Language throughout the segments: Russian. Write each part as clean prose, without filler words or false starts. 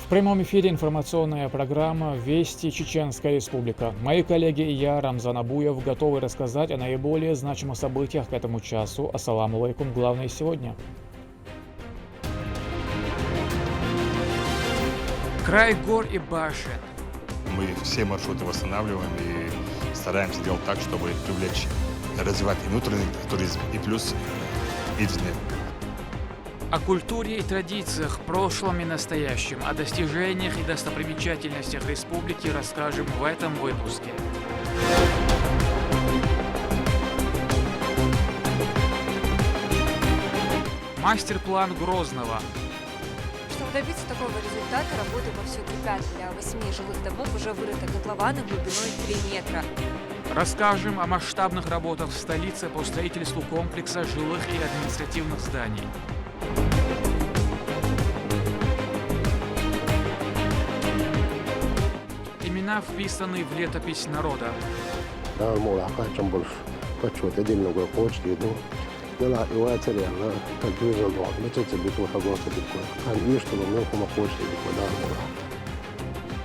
В прямом эфире информационная программа «Вести Чеченская Республика». Мои коллеги и я, Рамзан Абуев, готовы рассказать о наиболее значимых событиях к этому часу. Ассаламу алейкум. Главное сегодня. Край гор и башен. Мы все маршруты восстанавливаем и стараемся делать так, чтобы привлечь, развивать и внутренний туризм, и плюс и внешний. О культуре и традициях, прошлом и настоящем, о достижениях и достопримечательностях республики расскажем в этом выпуске. Мастер-план Грозного. Чтобы добиться такого результата, работы вовсю кипят. Для 8 жилых домов уже вырыты котлованы глубиной 3 метра. Расскажем о масштабных работах в столице по строительству комплекса жилых и административных зданий. Имена вписаны в летопись народа.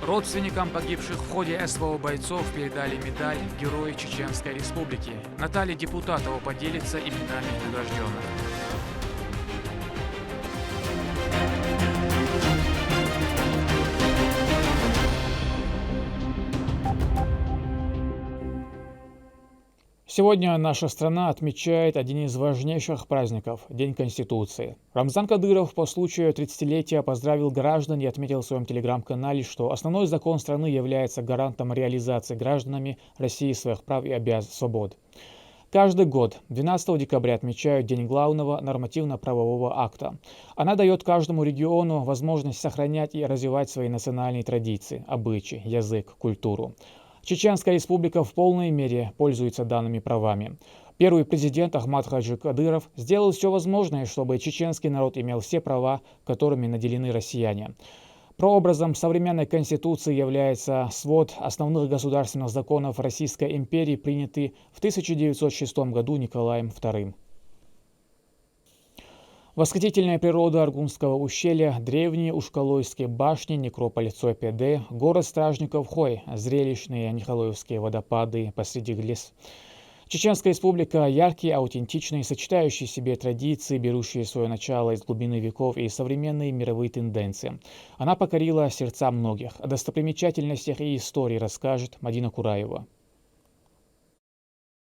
Родственникам погибших в ходе СВО бойцов передали медаль Героя Чеченской Республики. Наталья Депутатова поделится именами награжденных. Сегодня наша страна отмечает один из важнейших праздников – День Конституции. Рамзан Кадыров по случаю 30-летия поздравил граждан и отметил в своем телеграм-канале, что основной закон страны является гарантом реализации гражданами России своих прав и свобод. Каждый год 12 декабря отмечают День главного нормативно-правового акта. Она дает каждому региону возможность сохранять и развивать свои национальные традиции, обычаи, язык, культуру. Чеченская республика в полной мере пользуется данными правами. Первый президент Ахмад Хаджи Кадыров сделал все возможное, чтобы чеченский народ имел все права, которыми наделены россияне. Прообразом современной конституции является свод основных государственных законов Российской империи, принятый в 1906 году Николаем II. Восхитительная природа Аргунского ущелья, древние Ушкалойские башни, некрополь Цой-Педе, город стражников Хой, зрелищные Николаевские водопады посреди лес. Чеченская республика – яркие, аутентичные, сочетающие в себе традиции, берущие свое начало из глубины веков и современные мировые тенденции. Она покорила сердца многих. О достопримечательностях и истории расскажет Мадина Кураева.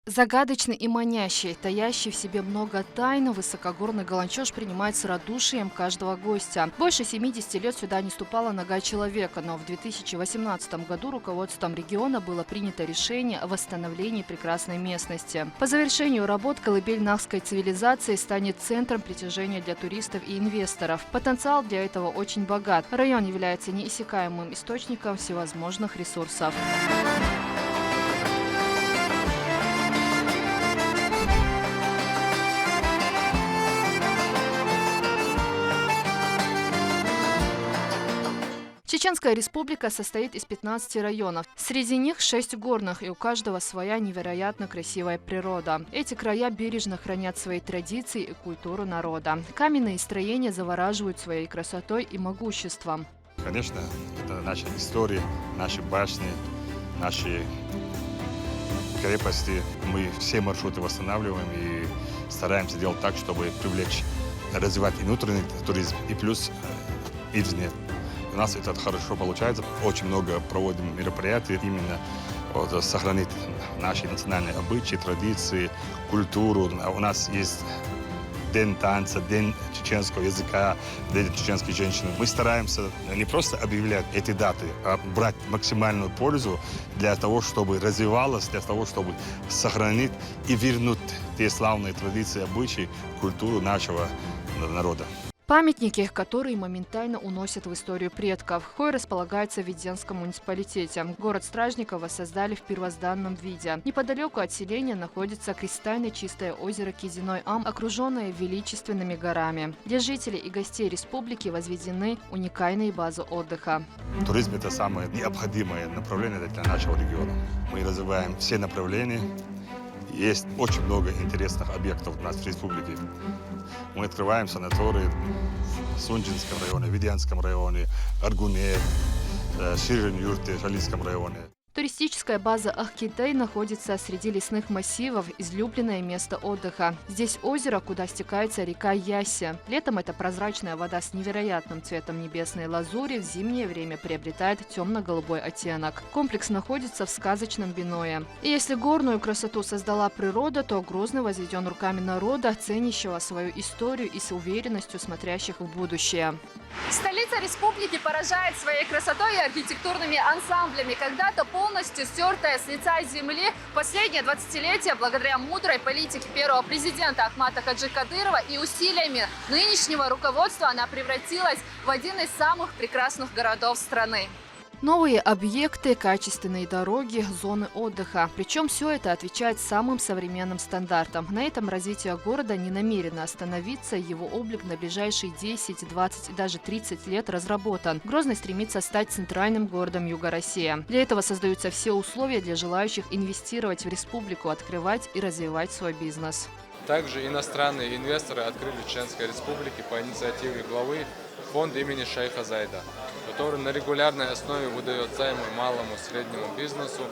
Загадочный и манящий, таящий в себе много тайн, высокогорный Галанчош принимает с радушием каждого гостя. Больше 70 лет сюда не ступала нога человека, но в 2018 году руководством региона было принято решение о восстановлении прекрасной местности. По завершению работ колыбель нахской цивилизации станет центром притяжения для туристов и инвесторов. Потенциал для этого очень богат. Район является неиссякаемым источником всевозможных ресурсов. Чеченская республика состоит из 15 районов. Среди них 6 горных, и у каждого своя невероятно красивая природа. Эти края бережно хранят свои традиции и культуру народа. Каменные строения завораживают своей красотой и могуществом. Конечно, это наша история, наши башни, наши крепости. Мы все маршруты восстанавливаем и стараемся делать так, чтобы привлечь, развивать и внутренний туризм, и плюс и внешний. У нас это хорошо получается. Очень много проводим мероприятий именно сохранить наши национальные обычаи, традиции, культуру. У нас есть День танца, День чеченского языка, День чеченских женщин. Мы стараемся не просто объявлять эти даты, а брать максимальную пользу для того, чтобы развивалось, для того, чтобы сохранить и вернуть те славные традиции, обычаи, культуру нашего народа. Памятники, которые моментально уносят в историю предков. Хой располагается в Веденском муниципалитете. Город Стражников воссоздали в первозданном виде. Неподалеку от селения находится кристально чистое озеро Кизиной Ам, окруженное величественными горами. Для жителей и гостей республики возведены уникальные базы отдыха. Туризм – это самое необходимое направление для нашего региона. Мы развиваем все направления. Есть очень много интересных объектов у нас в республике. Мы открываем санатории, Сунчинском районе, Видянском районе, Аргуне, Ширин-Юрте, Шалийском районе. Туристическая база Ахкитай находится среди лесных массивов, излюбленное место отдыха. Здесь озеро, куда стекается река Яся. Летом эта прозрачная вода с невероятным цветом небесной лазури в зимнее время приобретает темно-голубой оттенок. Комплекс находится в сказочном Биное. И если горную красоту создала природа, то Грозный возведен руками народа, ценящего свою историю и с уверенностью смотрящих в будущее. Столица республики поражает своей красотой и архитектурными ансамблями. Когда-то полностью стертая с лица земли, последнее 20-летие благодаря мудрой политике первого президента Ахмата Хаджи Кадырова и усилиями нынешнего руководства она превратилась в один из самых прекрасных городов страны. Новые объекты, качественные дороги, зоны отдыха. Причем все это отвечает самым современным стандартам. На этом развитие города не намерено остановиться. Его облик на ближайшие 10, 20 и даже 30 лет разработан. Грозный стремится стать центральным городом Юга России. Для этого создаются все условия для желающих инвестировать в республику, открывать и развивать свой бизнес. Также иностранные инвесторы открыли в Чеченской республике по инициативе главы фонд имени шейха Зайда, который на регулярной основе выдает займы малому и среднему бизнесу.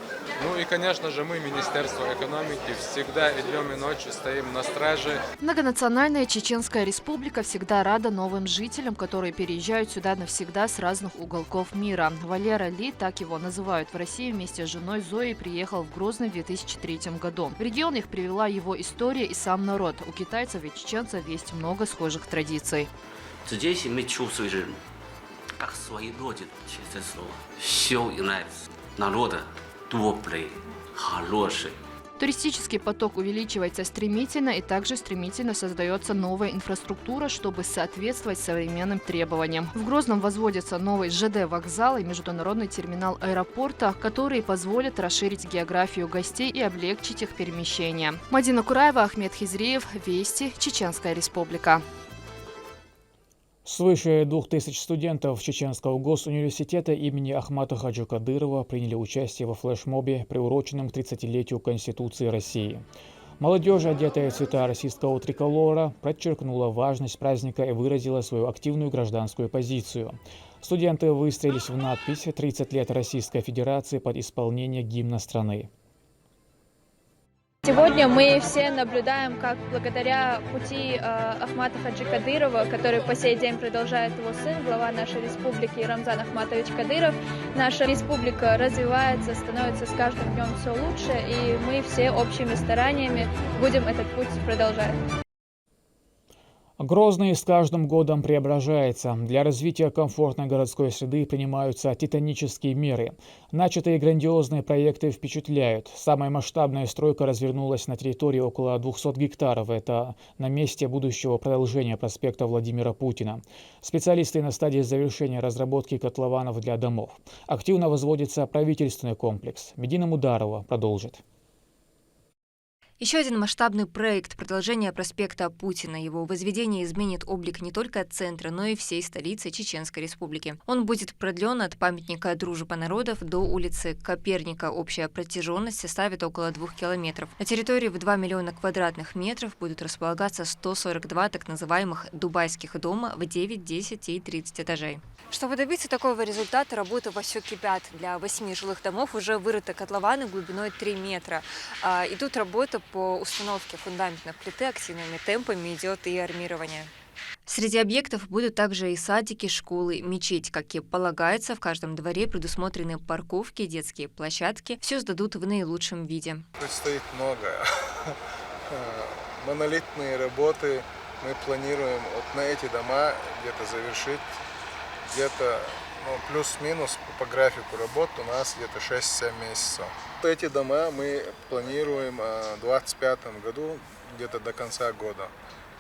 Ну и, конечно же, мы, Министерство экономики, всегда днем и ночью стоим на страже. Многонациональная Чеченская республика всегда рада новым жителям, которые переезжают сюда навсегда с разных уголков мира. Валера Ли, так его называют в России, вместе с женой Зоей приехал в Грозный в 2003 году. В регион их привела его история и сам народ. У китайцев и чеченцев есть много схожих традиций. Здесь мы чувствуем, как свои родины, честное слово. Все нравится. Народа добрый, хороший. Туристический поток увеличивается стремительно, и также стремительно создается новая инфраструктура, чтобы соответствовать современным требованиям. В Грозном возводится новый ЖД-вокзал и международный терминал аэропорта, которые позволят расширить географию гостей и облегчить их перемещение. Мадина Кураева, Ахмед Хизриев, Вести, Чеченская республика. Свыше 2000 студентов Чеченского госуниверситета имени Ахмата Хаджи Кадырова приняли участие во флешмобе, приуроченном к 30-летию Конституции России. Молодежь, одетая в цвета российского триколора, подчеркнула важность праздника и выразила свою активную гражданскую позицию. Студенты выстроились в надпись «30 лет Российской Федерации» под исполнение гимна страны. Сегодня мы все наблюдаем, как благодаря пути Ахмата Хаджи Кадырова, который по сей день продолжает его сын, глава нашей республики Рамзан Ахматович Кадыров, наша республика развивается, становится с каждым днем все лучше, и мы все общими стараниями будем этот путь продолжать. Грозный с каждым годом преображается. Для развития комфортной городской среды принимаются титанические меры. Начатые грандиозные проекты впечатляют. Самая масштабная стройка развернулась на территории около 200 гектаров. Это на месте будущего продолжения проспекта Владимира Путина. Специалисты на стадии завершения разработки котлованов для домов. Активно возводится правительственный комплекс. Медина Мударова продолжит. Еще один масштабный проект продолжения проспекта Путина. Его возведение изменит облик не только центра, но и всей столицы Чеченской республики. Он будет продлен от памятника Дружбы народов до улицы Коперника. Общая протяженность составит около 2 километров. На территории в 2 миллиона квадратных метров будут располагаться 142 так называемых дубайских дома в 9, 10 и 30 этажей. Чтобы добиться такого результата, работы вовсю кипят. Для 8 жилых домов уже вырыты котлованы глубиной 3 метра. Идут работы по установке фундаментных плиты, активными темпами идет и армирование. Среди объектов будут также и садики, школы, мечеть. Как и полагается, в каждом дворе предусмотрены парковки, детские площадки. Все сдадут в наилучшем виде. Предстоит многое. Монолитные работы мы планируем вот на эти дома где-то завершить. Где-то плюс-минус по графику работ у нас где-то 6-7 месяцев. Эти дома мы планируем в 2025 году, где-то до конца года.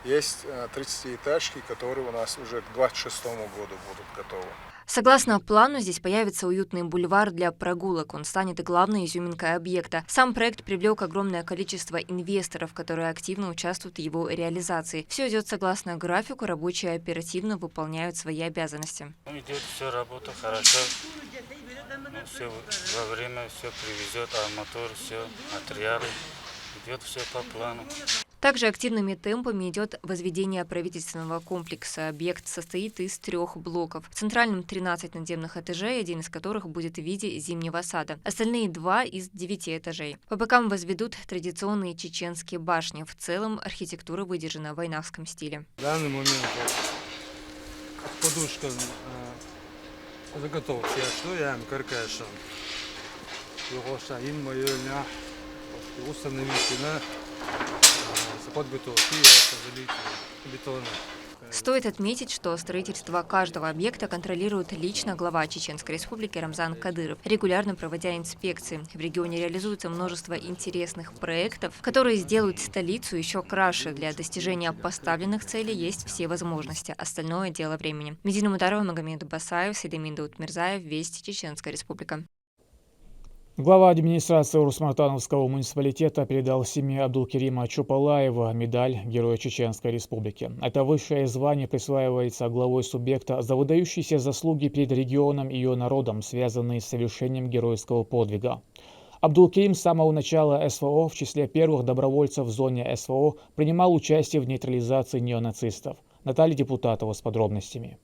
Есть 30-этажки, которые у нас уже к 2026 году будут готовы. Согласно плану, здесь появится уютный бульвар для прогулок. Он станет главной изюминкой объекта. Сам проект привлек огромное количество инвесторов, которые активно участвуют в его реализации. Все идет согласно графику, рабочие оперативно выполняют свои обязанности. Идет все, работа хорошо. Все во время все привезет, арматура, все, материалы. Идет все по плану. Также активными темпами идет возведение правительственного комплекса. Объект состоит из 3 блоков. В центральном 13 надземных этажей, один из которых будет в виде зимнего сада. Остальные 2 из 9 этажей. По бокам возведут традиционные чеченские башни. В целом архитектура выдержана в войнавском стиле. В данный момент подушка заготовки. Что я им каркаша? Его шаим мою установить на бетона. Стоит отметить, что строительство каждого объекта контролирует лично глава Чеченской Республики Рамзан Кадыров, регулярно проводя инспекции. В регионе реализуется множество интересных проектов, которые сделают столицу еще краше. Для достижения поставленных целей есть все возможности. Остальное дело времени. Медина Мутарова, Магомед Басаев, Сейдамин Даутмирзаев, Вести, Чеченская Республика. Глава администрации Урус-Мартановского муниципалитета передал семье Абдулкерима Чупалаева медаль Героя Чеченской Республики. Это высшее звание присваивается главой субъекта за выдающиеся заслуги перед регионом и ее народом, связанные с совершением геройского подвига. Абдулкерим с самого начала СВО в числе первых добровольцев в зоне СВО принимал участие в нейтрализации неонацистов. Наталья Депутатова с подробностями.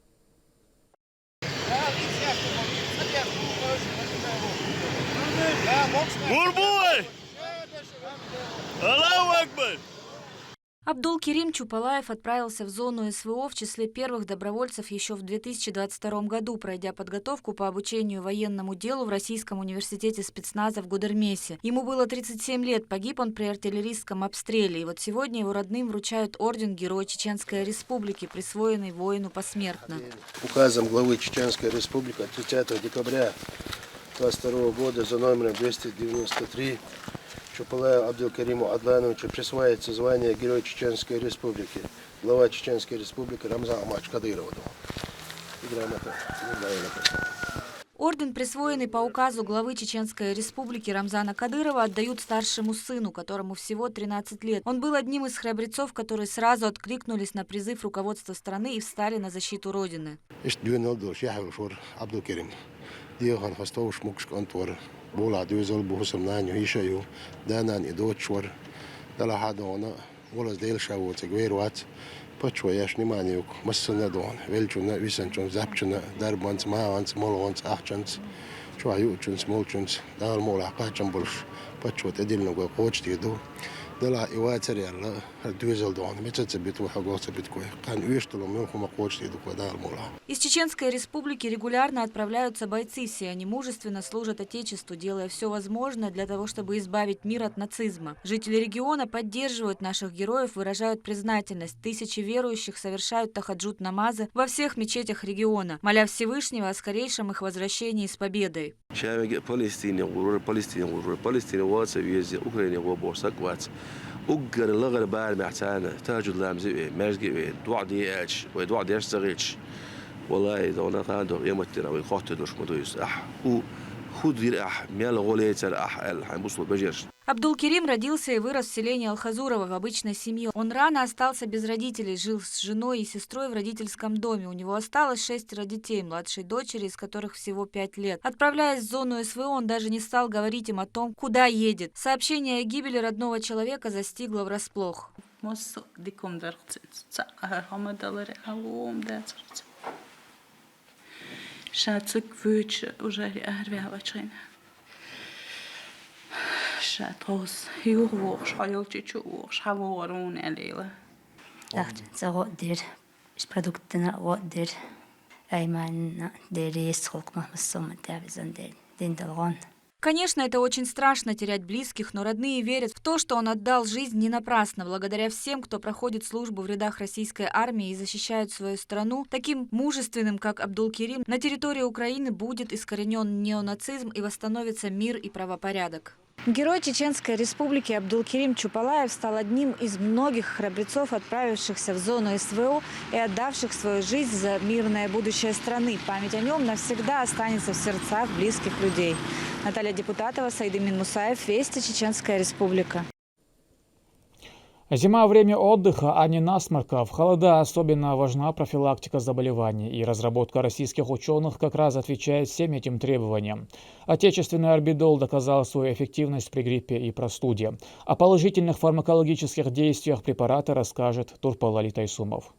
Абдулкерим Чупалаев отправился в зону СВО в числе первых добровольцев еще в 2022 году, пройдя подготовку по обучению военному делу в Российском университете спецназа в Гудермесе. Ему было 37 лет, погиб он при артиллерийском обстреле. И вот сегодня его родным вручают орден Героя Чеченской Республики, присвоенный воину посмертно. Указом главы Чеченской Республики 30 декабря 2022 года за номером 293 Чупалаеву Абдулкериму Адлановичу присваивается звание Героя Чеченской Республики. Глава Чеченской Республики Рамзан Ахматович Кадыров. Орден, присвоенный по указу главы Чеченской Республики Рамзана Кадырова, отдают старшему сыну, которому всего 13 лет. Он был одним из храбрецов, которые сразу откликнулись на призыв руководства страны и встали на защиту Родины. Bola duizol buhusam nanyo hishayu danan idochwar dala hadona bolas del shawo tegweruat pachwa yashni maniuk masana don velchuna visanchun zapchuna darbans maans molons achchans chwayu chuns molchuns dal mola qachambulsh pachwa tedilno go qochtido dala iwatari alla duizol don metsabitwa hagosabitkoy kan uishtolo мёхума qochtido dal mola. Из Чеченской Республики регулярно отправляются бойцы. Все они мужественно служат Отечеству, делая все возможное для того, чтобы избавить мир от нацизма. Жители региона поддерживают наших героев, выражают признательность. Тысячи верующих совершают тахаджуд-намазы во всех мечетях региона, моля Всевышнего о скорейшем их возвращении с победой. أجر اللغة بعد معتانا تاجد لامزي مرزقي دوعدي أش ودوعدي أشتغلش والله إذا أنا قادر يمتنا ويقاتل وش مدويس خذ ميال غوليت الحين بجيش. Абдулкерим родился и вырос в селении Алхазурово в обычной семье. Он рано остался без родителей, жил с женой и сестрой в родительском доме. У него осталось 6 детей, младшей дочери, из которых всего 5 лет. Отправляясь в зону СВО, он даже не стал говорить им о том, куда едет. Сообщение о гибели родного человека застигло врасплох. شاتوس يوغوش حيوتي تشوغش حوارون عليلا داخل زغدير إيش برودكتنا غدير أيمن ديريس خلق مهما الصوم تابزن دين دلغون. Конечно, это очень страшно терять близких, но родные верят в то, что он отдал жизнь не напрасно. Благодаря всем, кто проходит службу в рядах российской армии и защищают свою страну, таким мужественным, как Абдулкерим, на территории Украины будет искоренен неонацизм и восстановится мир и правопорядок. Герой Чеченской Республики Абдулкерим Чупалаев стал одним из многих храбрецов, отправившихся в зону СВО и отдавших свою жизнь за мирное будущее страны. Память о нем навсегда останется в сердцах близких людей. Наталья Депутатова, Сейдамин Мусаев, Вести, Чеченская Республика. Зима – время отдыха, а не насморков. В холода особенно важна профилактика заболеваний, и разработка российских ученых как раз отвечает всем этим требованиям. Отечественный орбидол доказал свою эффективность при гриппе и простуде. О положительных фармакологических действиях препарата расскажет Турпал-Али Тайсумов.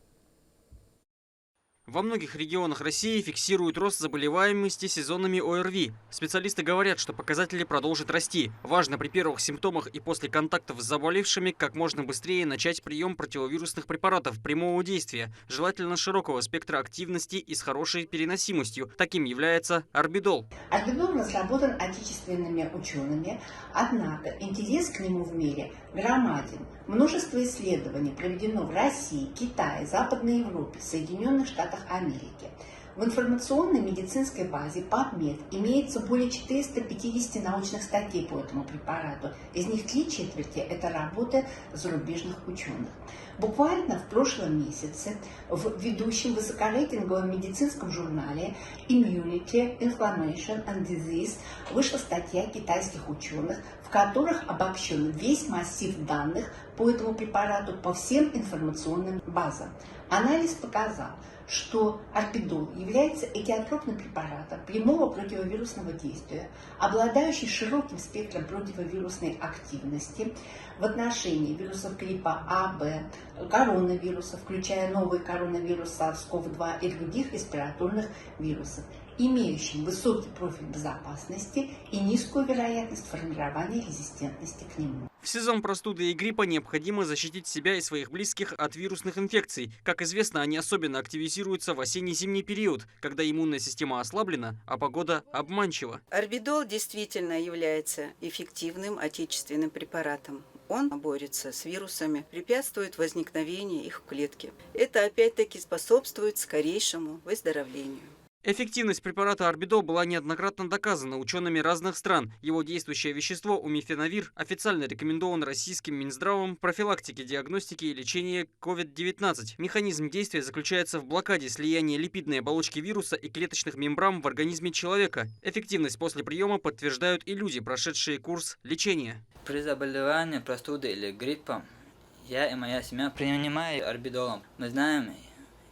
Во многих регионах России фиксируют рост заболеваемости сезонными ОРВИ. Специалисты говорят, что показатели продолжат расти. Важно при первых симптомах и после контактов с заболевшими как можно быстрее начать прием противовирусных препаратов прямого действия, желательно широкого спектра активности и с хорошей переносимостью. Таким является орбидол. Орбидол разработан отечественными учеными, однако интерес к нему в мире громаден. Множество исследований проведено в России, Китае, Западной Европе, Соединенных Штатах Америки. В информационной медицинской базе PubMed имеется более 450 научных статей по этому препарату. Из них 3/4 – это работы зарубежных ученых. Буквально в прошлом месяце в ведущем высокорейтинговом медицинском журнале Immunity, Inflammation and Disease вышла статья китайских ученых, в которых обобщен весь массив данных по этому препарату по всем информационным базам. Анализ показал, что орбидол является этиотропным препаратом прямого противовирусного действия, обладающий широким спектром противовирусной активности в отношении вирусов гриппа А, Б, коронавирусов, включая новый коронавирус SARS-CoV-2 и других респираторных вирусов, имеющим высокий профиль безопасности и низкую вероятность формирования резистентности к нему. В сезон простуды и гриппа необходимо защитить себя и своих близких от вирусных инфекций. Как известно, они особенно активизируются в осенне-зимний период, когда иммунная система ослаблена, а погода обманчива. Орбидол действительно является эффективным отечественным препаратом. Он борется с вирусами, препятствует возникновению их в клетке. Это опять-таки способствует скорейшему выздоровлению. Эффективность препарата орбидол была неоднократно доказана учеными разных стран. Его действующее вещество умифенавир официально рекомендован российским Минздравом в профилактике, диагностике и лечении COVID-19. Механизм действия заключается в блокаде слияния липидной оболочки вируса и клеточных мембран в организме человека. Эффективность после приема подтверждают и люди, прошедшие курс лечения. При заболевании простудой или гриппом я и моя семья принимаем орбидолом. Мы знаем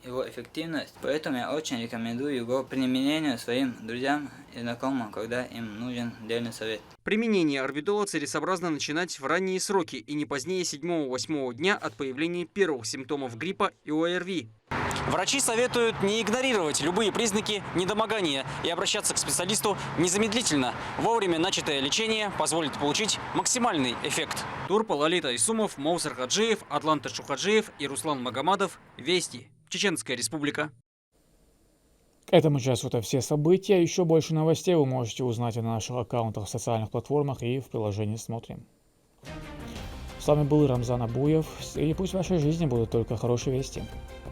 его эффективность, поэтому я очень рекомендую его применению своим друзьям и знакомым, когда им нужен дельный совет. Применение орбидола целесообразно начинать в ранние сроки и не позднее 7-8 дня от появления первых симптомов гриппа и ОРВИ. Врачи советуют не игнорировать любые признаки недомогания и обращаться к специалисту незамедлительно. Вовремя начатое лечение позволит получить максимальный эффект. Турпал-Али Тайсумов, Моусар Хаджиев, Атлан Ташухаджиев и Руслан Магомадов. Вести. Чеченская Республика. К этому часу это все события. Еще больше новостей вы можете узнать на наших аккаунтах в социальных платформах и в приложении «Смотрим». С вами был Рамзан Абуев. И пусть в вашей жизни будут только хорошие вести.